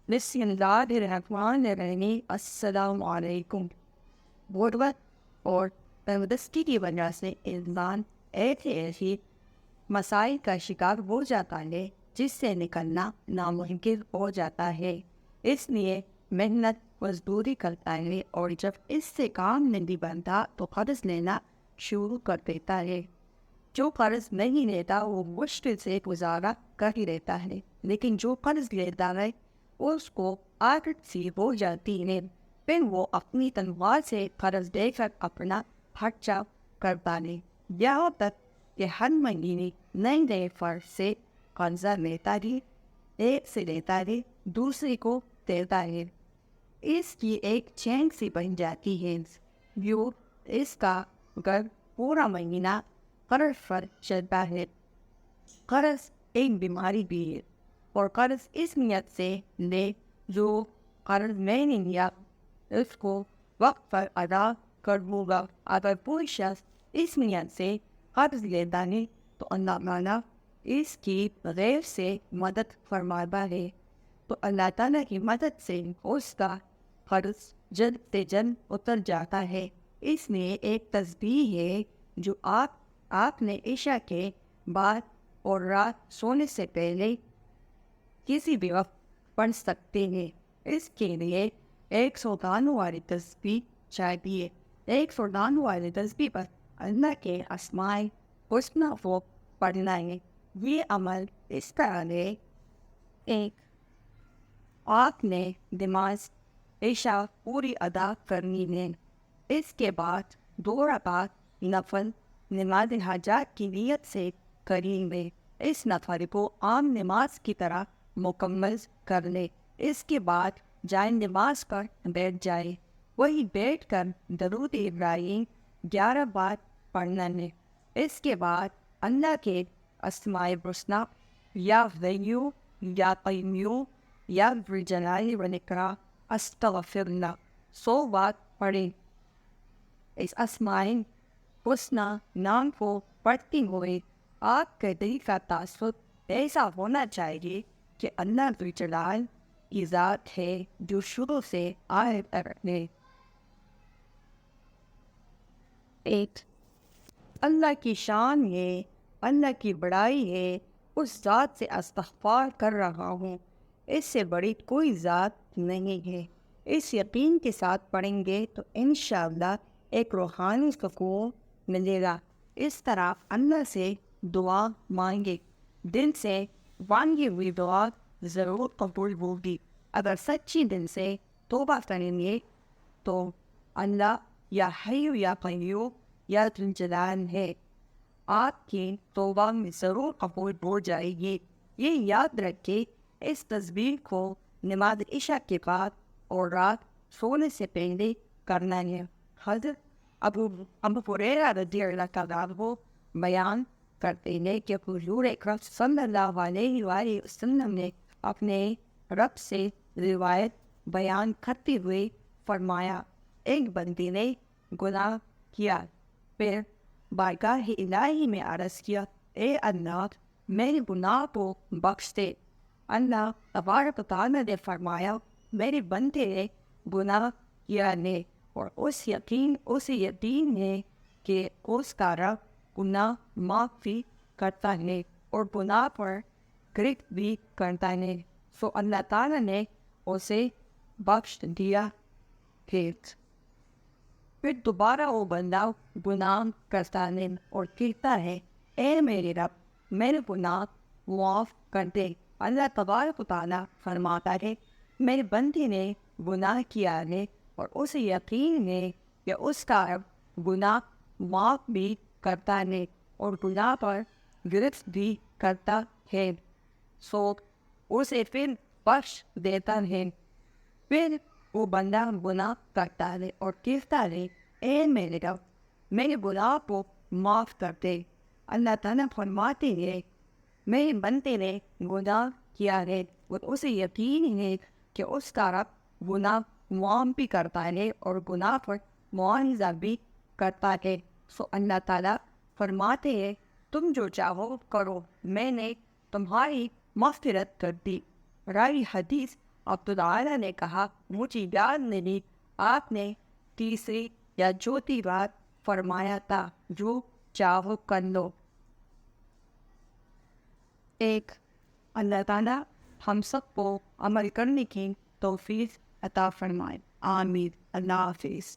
بسم اللہ الرحمن الرحیم، السلام علیکم۔ غربت اور تندرستی کی وجہ سے انسان ایسے مسائل کا شکار ہو جاتا ہے جس سے نکلنا ناممکن ہو جاتا ہے۔ اس لیے محنت مزدوری کرتا ہے اور جب اس سے کام نہیں بنتا تو قرض لینا شروع کر دیتا ہے۔ جو قرض نہیں لیتا وہ مشکل سے گزارا کر ہی لیتا ہے، لیکن جو قرض لیتا ہے اس کو عادت سی ہو جاتی ہے، پھر وہ اپنی تنخواہ سے قرض دے کر اپنا خرچہ کرتا ہے، یہاں تک کہ ہر مہینے نئے نئے فرد سے قرضہ لیتا ہے، ایک سے لیتا ہے دوسرے کو دیتا ہے۔ اس کی ایک چین سی بن جاتی ہے، جو اس کا گھر پورا مہینہ قرض پر چلتا ہے۔ قرض ایک بیماری بھی ہے، اور قرض اس نیت سے لے جو قرض میں نے لیا اس کو وقت پر ادا کر دوں گا۔ اگر کوئی شخص اس نیت سے قرض لیتا ہے تو اللہ تعالیٰ اس کی غیر سے مدد فرماتا ہے، تو اللہ تعالیٰ کی مدد سے اس کا قرض جلد سے جلد اتر جاتا ہے۔ اس لیے ایک تسبیح ہے جو آپ نے عشاء کے بعد اور رات سونے سے پہلے کسی بھی وقت پڑھ سکتے ہیں۔ اس کے لیے 199 والی تسبیح چاہیے۔ 199 والی تسبیح پر اللہ کے اسماء حسنہ کو پڑھنا ہے۔ یہ عمل اس طرح ہے، ایک آپ نے نماز عشاء پوری ادا کرنی ہے، اس کے بعد 2 رکعت نفل نماز حاجات کی نیت سے کریں گے۔ اس نفل کو عام نماز کی طرح مکمل کر لیں۔ اس کے بعد جائے نماز پر بیٹھ جائے، وہی بیٹھ کر درود ابراہیم 11 بار پڑھنا ہے۔ اس کے بعد اللہ کے اسماء الحسنی یا ویو یا قیوم یا ذوالجلال والاکرام استغفر اللہ 100 بار پڑھیں۔ اس اسماء حسنی نام کو پڑھتے ہوئے آپ کے دل کا تاثر ایسا ہونا چاہیے کہ اللہ ذوالجلال کی ذات ہے جو شروع سے آئے تک ہے۔ ایک اللہ کی شان ہے، اللہ کی بڑائی ہے، اس ذات سے استغفار کر رہا ہوں، اس سے بڑی کوئی ذات نہیں ہے۔ اس یقین کے ساتھ پڑھیں گے تو انشاءاللہ ایک روحانی سکون ملے گا۔ اس طرح اللہ سے دعا مانگے، دل سے مانگی ہوئی دعا ضرور قبول ہوگی۔ اگر سچی دل سے توبہ کریں گے تو اللہ یا حی یا قیوم یا ذوالجلال ہے، آپ کی توبہ میں ضرور قبول ہو جائے گی۔ یہ یاد رکھے، اس تسبیح کو نماز عشاء کے بعد اور رات سونے سے پہلے کرنا ہے۔ حضرت ابو ہریرہ رضی اللہ عنہ بیان کرتے ہیں کہ حضور اکرم صلی اللہ علیہ وآلہ وسلم نے اپنے رب سے روایت بیان کرتے ہوئے فرمایا، ایک بندے نے گناہ کیا، پھر بارگاہ الہی میں عرض کیا، اے اللہ میرے گناہ کو بخش دے۔ اللہ تبارک و تعالیٰ نے فرمایا، میرے بندے نے گناہ کیا ہے اور اسے یقین ہے کہ اس کا رب گناہ معاف بھی کرتا ہے اور گناہ پر گرفت بھی کرتا ہے، سو اللہ تعالیٰ نے اسے بخش دیا ہے۔ پھر دوبارہ وہ بندہ گناہ کرتا ہے اور کہتا ہے، اے میرے رب میرے گناہ معاف کر دے۔ اللہ تبارک و تعالیٰ فرماتا ہے، میرے بندے نے گناہ کیا ہے اور اسے یقین ہے کہ اس کا رب گناہ معاف بھی کرتا ہے اور گناہ پر گرفت بھی کرتا ہے، سو اسے پھر بخش دیتا ہے۔ پھر وہ بندہ گناہ کرتا ہے اور کہتا ہے، اے میرے رب میرے گناہ کو معاف کر دے۔ اللہ تعالیٰ فرماتے ہیں، میرے بندے نے گناہ کیا ہے اور اسے یقین ہے کہ اس کا رب گناہ معاف بھی کرتا ہے اور گناہ پر معاوضہ بھی کرتا ہے، سو اللہ تعالیٰ فرماتے ہیں، تم جو چاہو کرو، میں نے تمہاری مغفرت کر دی۔ راوی حدیث عبدالعالی نے کہا مجھے یاد نہیں آپ نے تیسری یا چوتھی بار فرمایا تھا جو چاہو کر لو۔ ایک اللہ تعالیٰ ہم سب کو عمل کرنے کی توفیق عطا فرمائے، آمین۔ اللہ حافظ۔